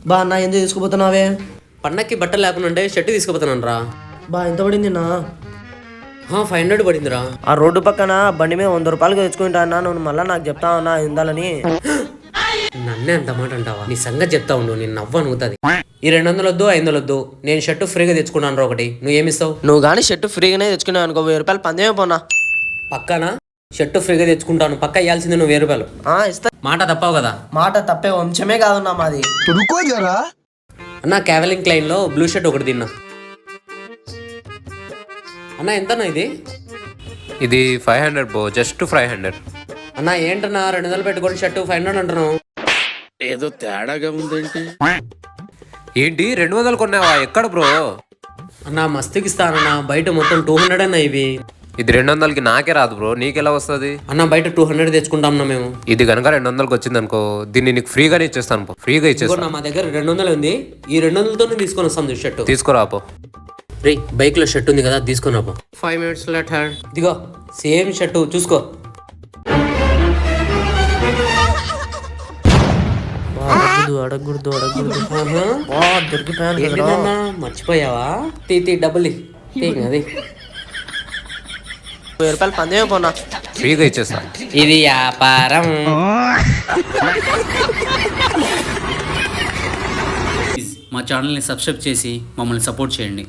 బా అన్న ఎందుకు తీసుకుపోతున్నావే? పండక్కి బట్టలు లేకుండా షర్ట్ తీసుకుపోతాను రా. బా ఎంత పడింది నా? 500 పడిందిరా. ఆ రోడ్డు పక్కన బండి మీద 100 రూపాయలకి తెచ్చుకుంటా అన్నా, నువ్వు మళ్ళీ నాకు చెప్తా ఉన్నా ఇందాలని. నన్నే అంత మాట అంటావా? నీ సంగతి చెప్తా ఉండు, నేను నవ్వు అనుగుతుంది. ఈ 200 వద్దు 500 వద్దు, నేను షర్టు ఫ్రీగా తెచ్చుకున్నాను రా ఒకటి. నువ్వు ఏమిస్తావు? నువ్వు కానీ షర్టు ఫ్రీగానే తెచ్చుకున్నావు అనుకో, 1000 రూపాయలు పందేమే పోనా. పక్కన షర్టు ఫ్రీగా తెచ్చుకుంటాను, పక్క ఇవ్వాల్సింది నువ్వు 1000 రూపాయలు. ఇస్తా. మాట తప్పావు కదా? మాట తప్పే వంశమే కాదన్నా మాది. అన్న క్యావెలింగ్ క్లైన్ లో బ్లూ షర్ట్ ఒకటి తిన్నా. అన్న ఎంతన్నా ఇది? ఇది 500 బ్రో, జస్ట్ 500. అన్న ఏంటన్నా 200 పెట్టుకొని షర్టు 500 అంటున్నావు? ఏదో తేడాగా ఉందేంటి? ఏంటి 200 కొన్నావా? ఎక్కడ బ్రో? అన్న మస్తుకి ఇస్తానన్నా, బయట మొత్తం 200 అన్న ఇవి. ఇది 200కి నాకే రాదు బ్రో, నీకెలా వస్తుంది? అన్న బయట 200 తెచ్చుకుంటాం మేము. ఇది కనుక 200కి వచ్చింది అనుకో, దీన్ని నీకు ఫ్రీగానే ఇచ్చేస్తాను. ఫ్రీగా ఇచ్చేస్తాను. మా దగ్గర 200 ఉంది, ఈ 200తోనే తీసుకొని వస్తాం షర్టు. తీసుకురాపో. రే బైక్ లో షర్ట్ ఉంది కదా, తీసుకొని రాపో. 5 minutes later. ఇదిగో సేమ్ షర్టు చూసుకో. అడగకూడదు ఏంటన్నా మర్చిపోయావా? తీ డబ్బులు అది 1000 రూపాయలు పందేమే పోనా. ఫ్రీగా ఇచ్చేస్తా. ఇది వ్యాపారం. మా ఛానల్ని సబ్స్క్రైబ్ చేసి మమ్మల్ని సపోర్ట్ చేయండి.